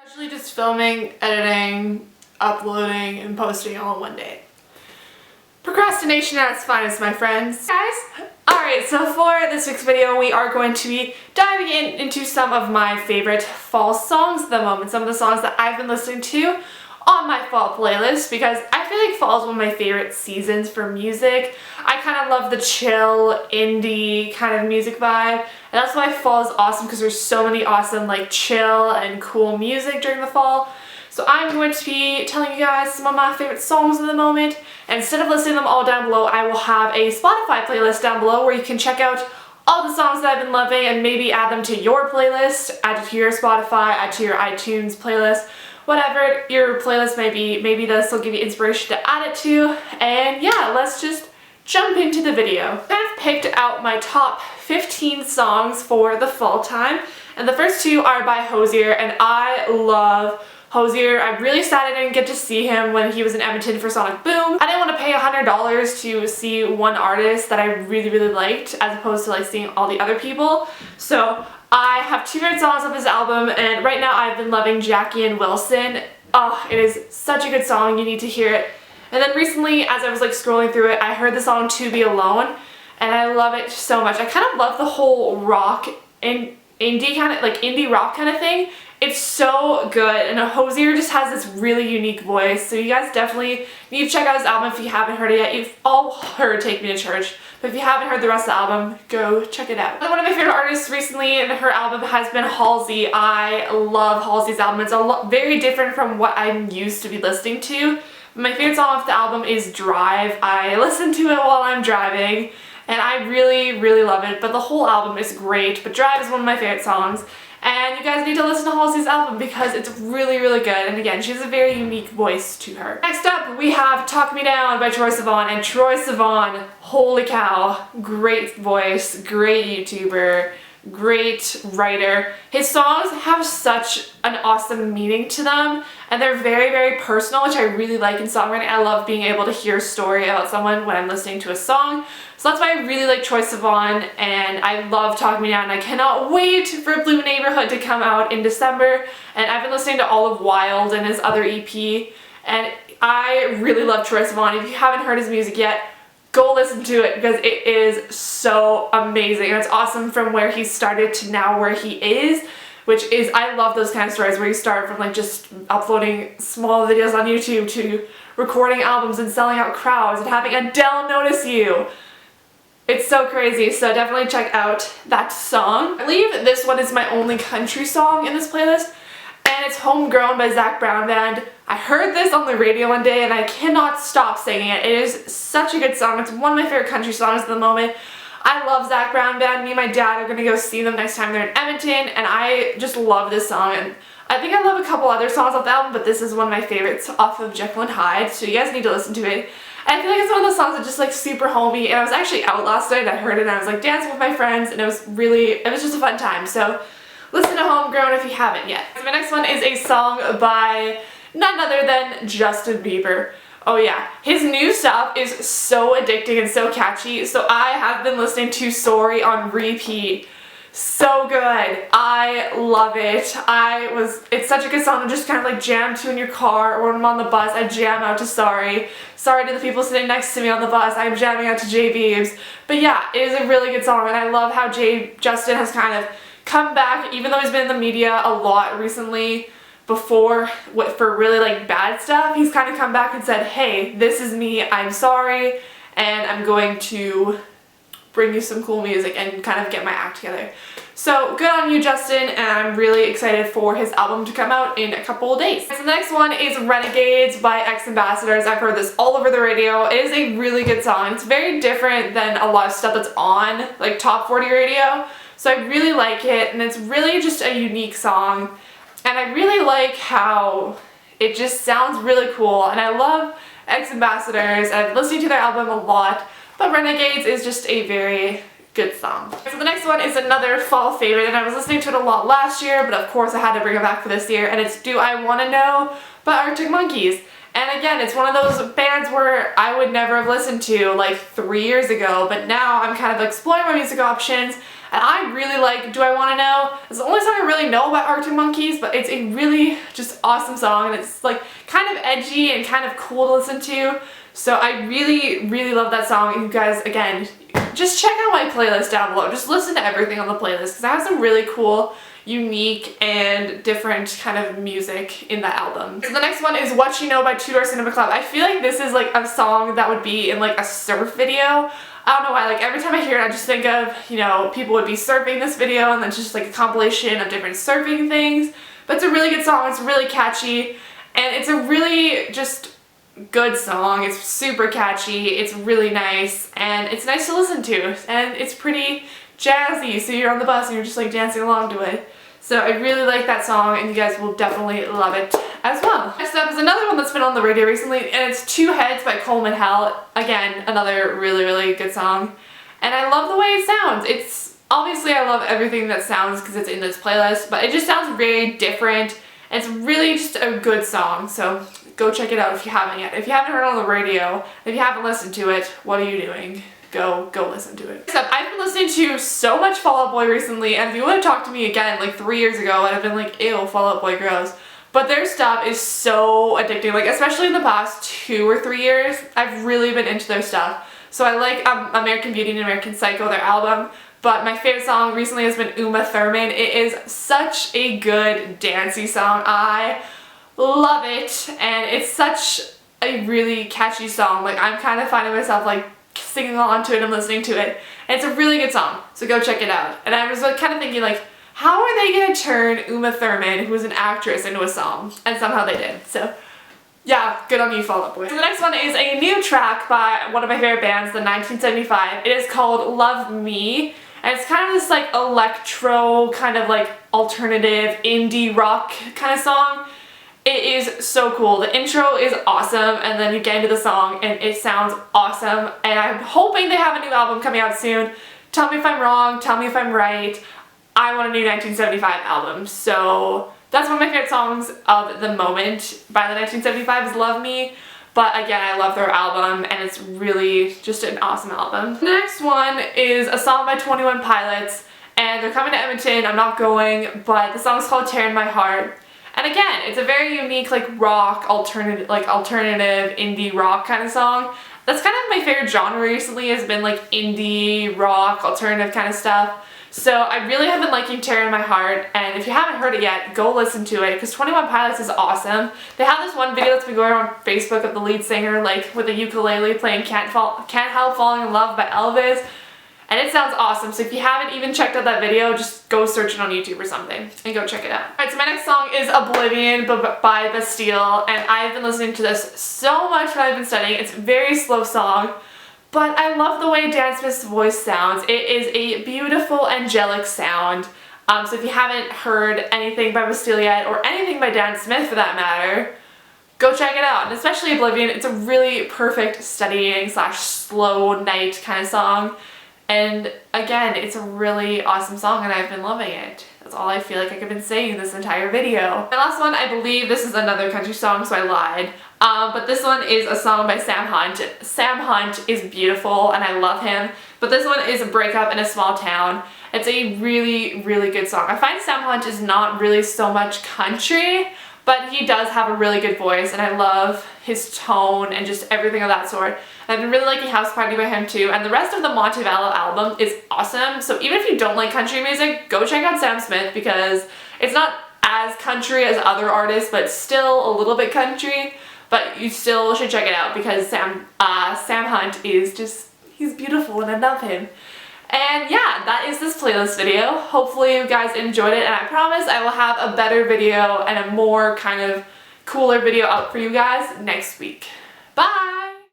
Usually just filming, editing, uploading, and posting all in one day. Procrastination at its finest, my friends. Guys, alright, so for this week's video, we are going to be diving into some of my favorite fall songs at the moment. Some of the songs that I've been listening to on my fall playlist, because I feel like fall is one of my favorite seasons for music. I kind of love the chill, indie kind of music vibe, and that's why fall is awesome, because there's so many awesome like chill and cool music during the fall. So I'm going to be telling you guys some of my favorite songs at the moment, and instead of listing them all down below, I will have a Spotify playlist down below where you can check out all the songs that I've been loving and maybe add them to your playlist, add it to your Spotify, add to your iTunes playlist. Whatever your playlist may be, maybe this will give you inspiration to add it to. And yeah, let's just jump into the video. I've picked out my top 15 songs for the fall time, and the first two are by Hozier, and I love Hozier. I'm really sad I didn't get to see him when he was in Edmonton for Sonic Boom. I didn't want to pay $100 to see one artist that I really liked, as opposed to like seeing all the other people. So I have two favorite songs of his album, and right now I've been loving Jackie and Wilson. Oh, it is such a good song, you need to hear it. And then recently, as I was like scrolling through it, I heard the song To Be Alone, and I love it so much. I kind of love the whole rock and indie rock kind of thing. It's so good, and Hozier just has this really unique voice, so you guys definitely need to check out his album if you haven't heard it yet. You've all heard Take Me to Church, but if you haven't heard the rest of the album, go check it out. One of my favorite artists recently and her album has been Halsey. I love Halsey's album. It's very different from what I'm used to be listening to. My favorite song off the album is Drive. I listen to it while I'm driving, and I really love it, but the whole album is great, but Drive is one of my favorite songs. And you guys need to listen to Halsey's album because it's really good, and again, she has a very unique voice to her. Next up, we have Talk Me Down by Troye Sivan, and Troye Sivan, holy cow, great voice, great YouTuber, great writer. His songs have such an awesome meaning to them, and they're very personal, which I really like in songwriting. I love being able to hear a story about someone when I'm listening to a song. So that's why I really like Troye Sivan, and I love Talk Me Down, and I cannot wait for Blue Neighborhood to come out in December. And I've been listening to all of Wild and his other EP, and I really love Troye Sivan. If you haven't heard his music yet, go listen to it because it is so amazing, and it's awesome from where he started to now where he is, which is, I love those kind of stories where you start from like just uploading small videos on YouTube to recording albums and selling out crowds and having Adele notice you. It's so crazy, so definitely check out that song. I believe this one is my only country song in this playlist, and it's Homegrown by Zac Brown Band. I heard this on the radio one day and I cannot stop singing it. It is such a good song. It's one of my favorite country songs at the moment. I love Zac Brown Band. Me and my dad are going to go see them next time they're in Edmonton, and I just love this song. And I think I love a couple other songs off the album, but this is one of my favorites off of Jekyll and Hyde, so you guys need to listen to it. And I feel like it's one of those songs that's just like super homey, and I was actually out last night and I heard it and I was like dancing with my friends, and it was just a fun time. So listen to Homegrown if you haven't yet. So my next one is a song by none other than Justin Bieber. Oh yeah, his new stuff is so addicting and so catchy, so I have been listening to Sorry on repeat. So good. I love it. It's such a good song to just kind of like jam to in your car, or when I'm on the bus, I jam out to Sorry. Sorry to the people sitting next to me on the bus, I'm jamming out to J Beebs. But yeah, it is a really good song, and I love how Justin has kind of come back, even though he's been in the media a lot recently before for really like bad stuff. He's kind of come back and said, hey, this is me, I'm sorry, and I'm going to bring you some cool music and kind of get my act together. So good on you, Justin, and I'm really excited for his album to come out in a couple of days. So the next one is Renegades by X Ambassadors. I've heard this all over the radio. It is a really good song. It's very different than a lot of stuff that's on like top 40 radio, so I really like it, and it's really just a unique song, and I really like how it just sounds really cool, and I love X Ambassadors. I've listened to their album a lot, but Renegades is just a very good song. So the next one is another fall favorite, and I was listening to it a lot last year, but of course I had to bring it back for this year, and it's Do I Wanna Know by Arctic Monkeys. And again, it's one of those bands where I would never have listened to like 3 years ago, but now I'm kind of exploring my music options, and I really like Do I Want to Know. It's the only song I really know about Arctic Monkeys, but it's a really just awesome song, and it's like kind of edgy and kind of cool to listen to. So I really, really love that song. And you guys, again, just check out my playlist down below. Just listen to everything on the playlist because I have some really cool, unique, and different kind of music in that album. So the next one is What You Know by Two Door Cinema Club. I feel like this is like a song that would be in like a surf video. I don't know why, like every time I hear it I just think of, you know, people would be surfing this video, and then it's just like a compilation of different surfing things. But it's a really good song, it's really catchy, and it's a really just good song. It's super catchy, it's really nice, and it's nice to listen to, and it's pretty jazzy, so you're on the bus and you're just like dancing along to it. So I really like that song, and you guys will definitely love it as well. Next up is another one that's been on the radio recently, and it's Two Heads by Coleman Hell. Again, another really, really good song, and I love the way it sounds. It's obviously, I love everything that sounds because it's in this playlist, but it just sounds very different. It's really just a good song, so go check it out if you haven't yet. If you haven't heard it on the radio, if you haven't listened to it, what are you doing? Go listen to it. Next up, I've been listening to so much Fall Out Boy recently, and if you would have talked to me again like 3 years ago, I'd have been like, ew, Fall Out Boy gross. But their stuff is so addicting, like especially in the past 2 or 3 years, I've really been into their stuff. So I like American Beauty and American Psycho, their album, but my favorite song recently has been Uma Thurman. It is such a good dancey song. I love it, and it's such a really catchy song. Like I'm kind of finding myself like singing along to it and listening to it, and it's a really good song, so go check it out. And I was like, kind of thinking like, how are they gonna turn Uma Thurman, who is an actress, into a song? And somehow they did. So yeah, good on you, Fall Out Boy. So the next one is a new track by one of my favorite bands, the 1975. It is called Love Me, and it's kind of this like electro, kind of like alternative indie rock kind of song. It is so cool. The intro is awesome, and then you get into the song and it sounds awesome, and I'm hoping they have a new album coming out soon. Tell me if I'm wrong, tell me if I'm right. I want a new 1975 album, so that's one of my favorite songs of the moment by the 1975 is Love Me. But again, I love their album, and it's really just an awesome album. The next one is a song by 21 Pilots, and they're coming to Edmonton. I'm not going, but the song is called Tearing My Heart. And again, it's a very unique like rock, alternative indie rock kind of song. That's kind of my favorite genre recently, has been like indie rock, alternative kind of stuff. So I really have been liking Tearing My Heart, and if you haven't heard it yet, go listen to it because 21 Pilots is awesome. They have this one video that's been going on Facebook of the lead singer like with a ukulele playing Can't Help Falling in Love by Elvis. And it sounds awesome, so if you haven't even checked out that video, just go search it on YouTube or something and go check it out. Alright, so my next song is Oblivion by Bastille, and I've been listening to this so much when I've been studying. It's a very slow song, but I love the way Dan Smith's voice sounds. It is a beautiful, angelic sound. So if you haven't heard anything by Bastille yet, or anything by Dan Smith for that matter, go check it out. And especially Oblivion, it's a really perfect studying / slow night kind of song. And again, it's a really awesome song, and I've been loving it. That's all I feel like I've been saying this entire video. My last one, I believe this is another country song, so I lied. But this one is a song by Sam Hunt. Sam Hunt is beautiful, and I love him. But this one is A Breakup in a Small Town. It's a really, really good song. I find Sam Hunt is not really so much country, but he does have a really good voice, and I love his tone and just everything of that sort. I've been really liking House Party by him too, and the rest of the Montevallo album is awesome. So even if you don't like country music, go check out Sam Smith because it's not as country as other artists, but still a little bit country. But you still should check it out because Sam Hunt is just, he's beautiful and I love him. And yeah, that is this playlist video. Hopefully you guys enjoyed it, and I promise I will have a better video and a more kind of cooler video out for you guys next week. Bye!